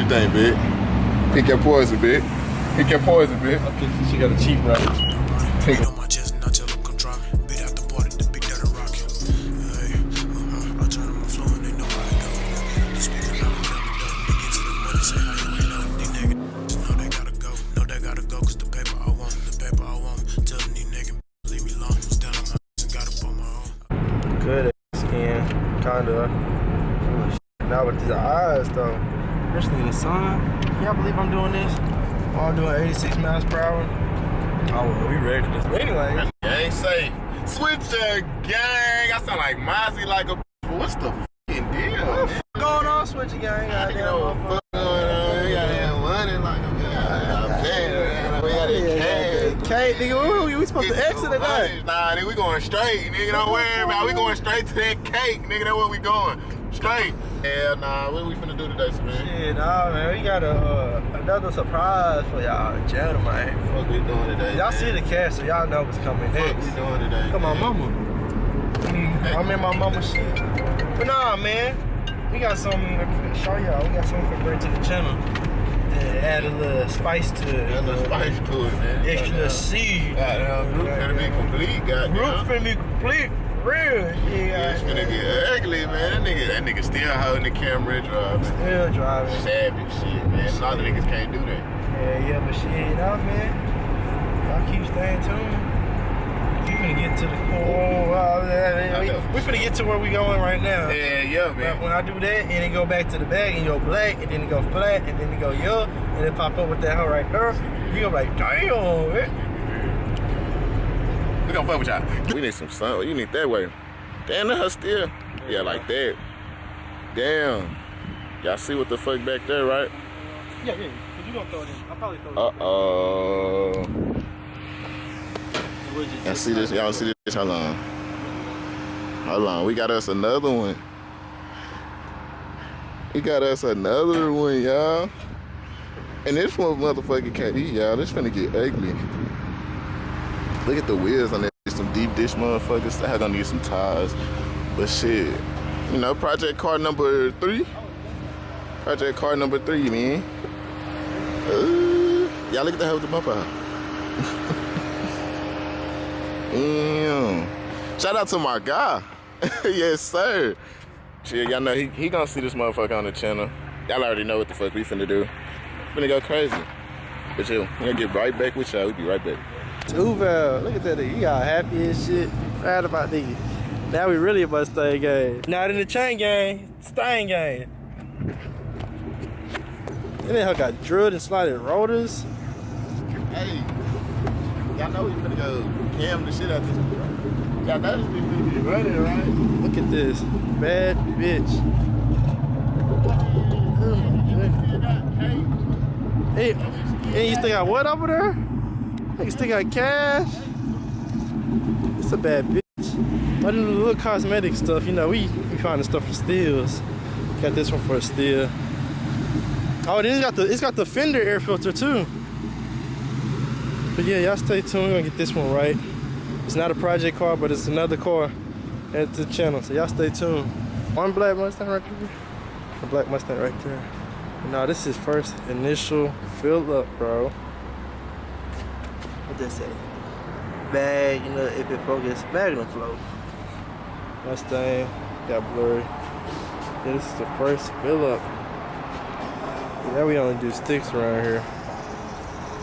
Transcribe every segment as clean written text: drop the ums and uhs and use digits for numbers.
you think, bitch? Pick your poison, bitch. Pick your poison, bitch. Okay, she got a cheap right. Take on my chest and I tell them come try me. Beat out the party, the big dirty rock. Hey, I turn on my flow and they know how I go. The speaker loud and never done. They get to the money, say how you ain't know. These niggas know they gotta go. Know they gotta go, cause the paper I want. The paper I want. Telling these niggas leave me alone. Stand on my ass and gotta pull my own. Good skin, kinda. Now with these eyes though, especially in the sun. Y'all believe I'm doing this? I'm doing 86 miles per hour. Oh, well, we ready for this. But anyway. Gang say, switch the gang. I sound like Mozzie like a what's the fucking deal? What the f going on, Switch the gang? I know what the fuck going on. We gotta have money like a we gotta have Cake, nigga, we supposed to exit tonight. Nah, nigga, we going straight, nigga. Don't worry about it. We going straight to that cake, nigga. That's where we going. Straight. Yeah, nah, what we finna do today, man? Shit, nah, man, we got another surprise for y'all, gentlemen. What we doing today? Y'all see the cash, so y'all know what's coming next. What we doing today? Come on, mama. I'm in my mama shit. But nah, man, we got something to show y'all. We got something to bring to the channel. Add a little spice to it. Add a little spice to it, man. Extra seed. Goddamn, group finna be complete, goddamn. Group finna be complete. Real. Yeah, it's finna get ugly, man. That nigga still holding the camera driving. Still driving. Savage shit, man. A lot of niggas can't do that. Yeah, but shit, nah, man. Y'all keep staying tuned. We finna get to the core. We finna get to where we going right now. Yeah, man. When I do that, and it go back to the bag, and you go black, and then it go flat, and then it go yup, and it pop up with that hoe right there, you go like, damn, man. We gonna fuck with y'all. We need some sun. You need that way. Damn, that her still. Yeah, like that. Damn. Y'all see what the fuck back there, right? Yeah. Cause you gonna throw it in. I'll probably throw it in. Y'all see this? Y'all see this? Hold on. We got us another one. Y'all. And this one motherfucking cat, y'all. This finna get ugly. Look at the wheels on there. Some deep dish motherfuckers. I gonna need some tires. But shit. You know, project car number 3. Project car number 3, man. Y'all look at the hell with the bumper. Damn. Shout out to my guy. Yes, sir. Shit, y'all know he gonna see this motherfucker on the channel. Y'all already know what the fuck we finna do. Finna go crazy. But chill, we gonna get right back with y'all. We be right back. Tuval, look at that nigga. He got happy as shit. Proud about nigga. Now we really about to stay gang. Not in the chain gang, staying gang. And then he got drilled and slided rotors. Hey, y'all know we finna go cam the shit out this. Y'all know this bitch be running, right? Look at this. Bad bitch. Hey, and you still got what over there? You still got cash? It's a bad bitch. But the little cosmetic stuff, you know, we find the stuff for steals. Got this one for a steal. Oh, then it's got the fender air filter too. But yeah, y'all stay tuned. We're gonna get this one right. It's not a project car, but it's another car at the channel. So y'all stay tuned. One black Mustang right there. A black Mustang right there. But now this is first initial fill up, bro. What that say? Bag, you know, if it focus, magnum flow. Mustang, got blurry. Yeah, this is the first fill up. Yeah, we only do sticks around here.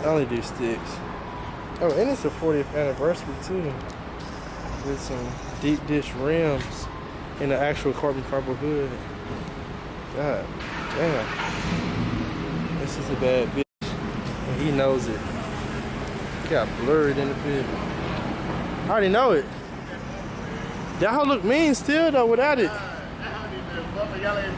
I only do sticks. Oh, and it's a 40th anniversary too. With some deep dish rims and the actual carbon fiber hood. God damn. This is a bad bitch. And he knows it. He got blurred in the bit. I already know it. That hoe look mean still though without it. Y'all ain't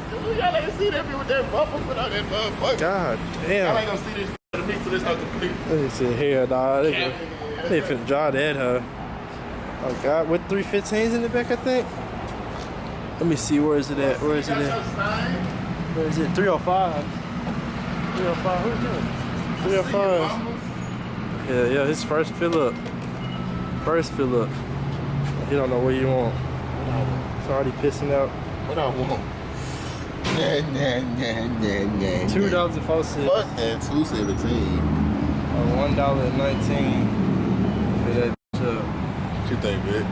see that with that bumper put on that motherfucker. God damn. Y'all ain't gonna see this underneath till this hoe complete. Let me see here, dog. They finna draw that, huh? Oh God, with 315s in the back, I think. Let me see, where is it at? Where is it at? Where is it? 305. 305, who's that? 305. Yeah, his first fill up. First fill up. He don't know what you want. It's already pissing out. What I want? $2.04. Fuck that, 217. Or $1.19 for that up. What you think, bitch?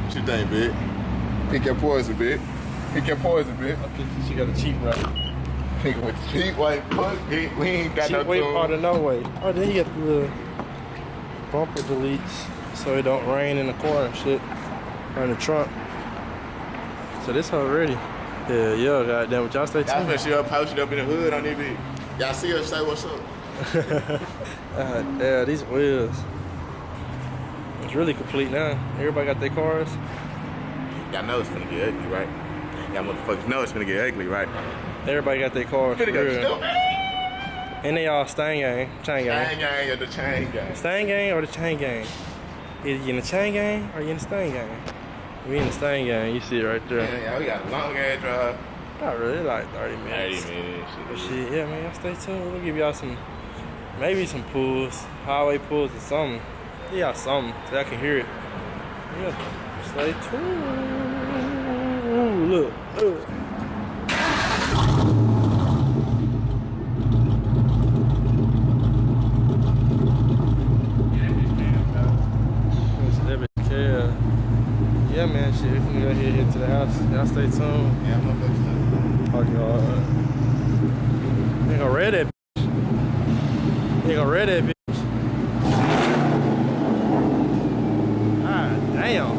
What you think, bitch? Pick your poison, bitch. Pick your poison, bitch. I think she got a cheap ride. Pick with the cheap white puss, bitch. We ain't got no Cheap weight tune. part of no way. Oh, then you got the little bumper deletes so it don't rain in the car and shit. Or in the trunk. So this hoe ready. Yeah, yeah, goddamn. But y'all stay Y'all tuned. finna see her posted up in the hood on this bitch. Y'all see her say what's up? Yeah, these wheels. It's really complete now. Everybody got their cars. Y'all know it's finna get ugly, right? Y'all motherfuckers know it's finna get ugly, right? Everybody got their cars. For Finna go real. stupid. And they all Stang gang. Chain gang. Chain gang or the chain gang. Stang gang or the chain gang? Either you in the chain gang or you in the Stang gang. We in the Stang gang, you see it right there. Yeah, we got a long ass drive. Not really, like 30 minutes. 30 minutes. But shit, yeah, man, y'all stay tuned. We'll give y'all some, maybe some pulls, highway pulls or something. Yeah, something, so y'all can hear it. Yeah, stay tuned. Ooh, look. Yeah, man, shit, we finna go here to the house. Y'all stay tuned. Yeah, motherfuckers. Parking lot. Ain't gonna read that bitch. Ain't gonna read that bitch. Ah, damn.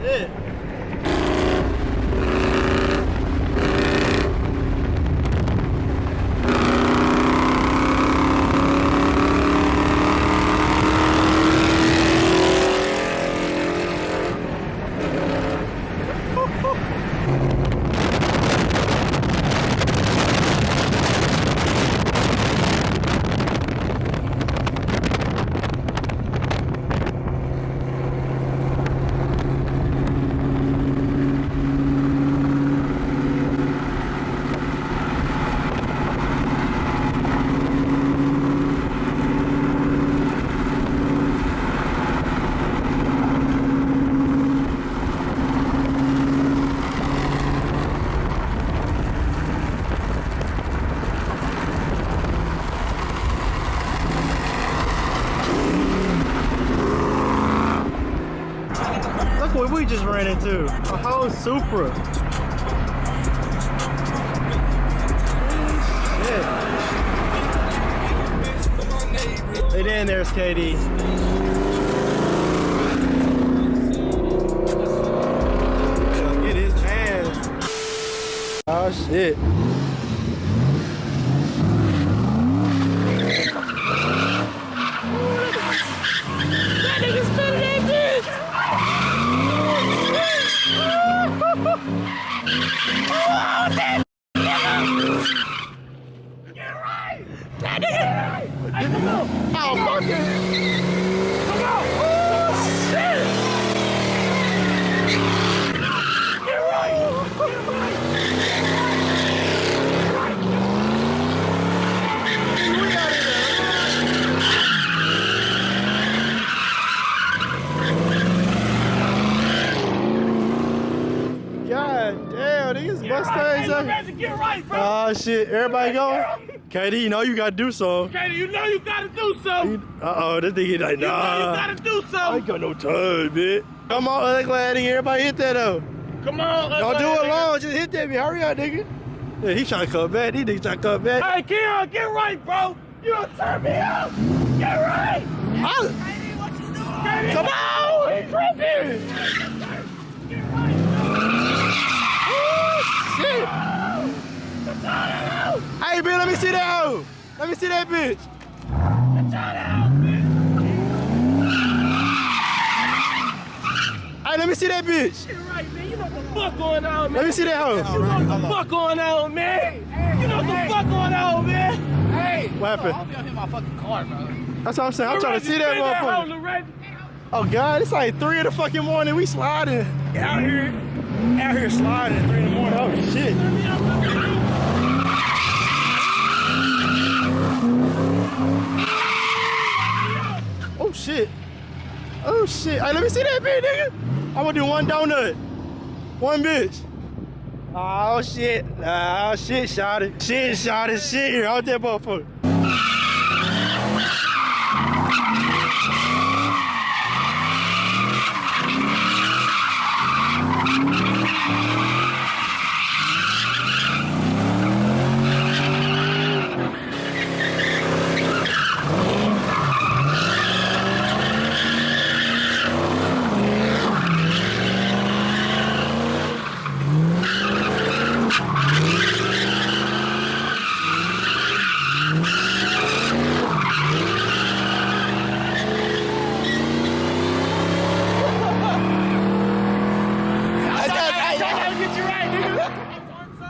Shit. Look what we just ran into. A whole Supra. Shit. Hey, then there's KD. Get his ass. Oh shit. That nigga spinning that bitch. That nigga! Hey, come on! Oh, fuck it! Come on! Oh, shit! Get right! Get right! We out of there! God damn, these Mustangs are... Get right, bro. Oh shit, everybody go? KD, you know you gotta do so. Okay, you know you gotta do so. Uh-oh, this nigga like, You know you nah. gotta do I so. ain't got no time, bitch. Come on, ugly lady, everybody hit that though. Come on. Don't do it long, just hit that, bitch. Hurry up, nigga. Yeah, he trying to come back. These niggas trying to come back. Hey, Keon, get right, bro. You don't turn me out. Get right. Ah, What you doing? come on, he tripping. Get right. Oh, shit. Hey, bitch, let me see that hoe. Let me see that bitch. Hey, let me see that bitch. Get right, man. You know what the fuck going on, man. Let me see that hoe. You know what the fuck going on, man. You know what the fuck going on, man. Hey, What happened? I'll be on hit my fucking car, bro. That's what I'm saying. I'm trying to see that motherfucker. Lorenz. Oh God, it's like 3 in the fucking morning. We sliding out here sliding at 3 in the morning. Oh shit. Oh shit. Oh shit. Hey, let me see that bitch, nigga. I'm gonna do one donut. One bitch. Oh shit. Oh shit, shot it. Shit, shot it. Shit here. Out that motherfucker.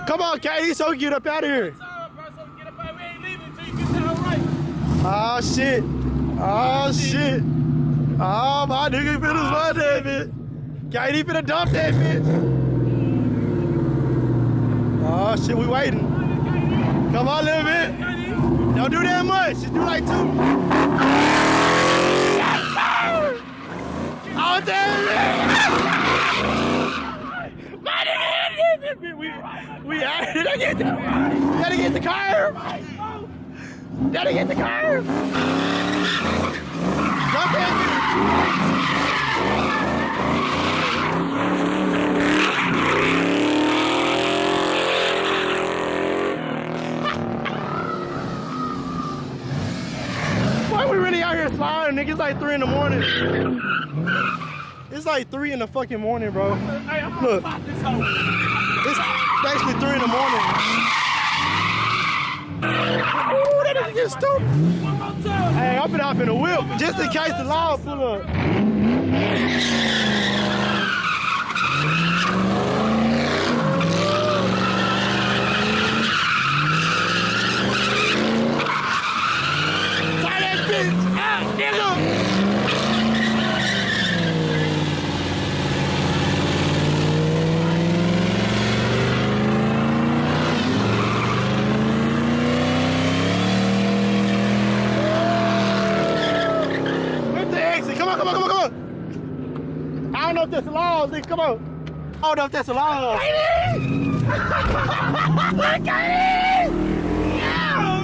Come on, KD, so we can get up out of here. Oh shit. Oh shit. Oh, my nigga finna run that bitch. KD finna dump that bitch. Oh shit, we waiting. Come on, little bit. Don't do that much. Just do like 2. Yes, sir! Oh, damn it! My nigga! We out here. Gotta get the curve. Gotta get the curve. Jump in. Why we really out here sliding, nigga? It's like 3 in the morning. It's like 3 in the fucking morning, bro. Look. It's actually 3 in the morning. Ooh, that nigga get stupid. Hey, I'm finna hop in the whip just in case the law pull up. Tie that bitch out, nigga! Come on. I don't know if that's allowed, nigga. Come on. I don't know if that's allowed. Yeah,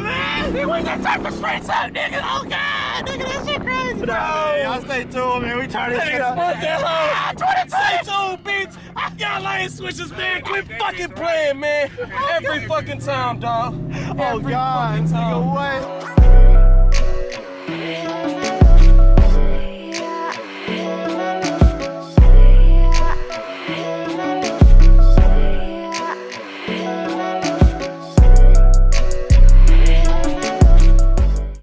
man. We just turned the streets up, nigga. Oh, God. Nigga, that shit crazy, bro. Y'all stay tuned, man. We turn this shit up. What the hell? Stay tuned, bitch. Y'all lane switches, man. Quit fucking playing, man. Every fucking time, dog. Oh, God. Nigga, what?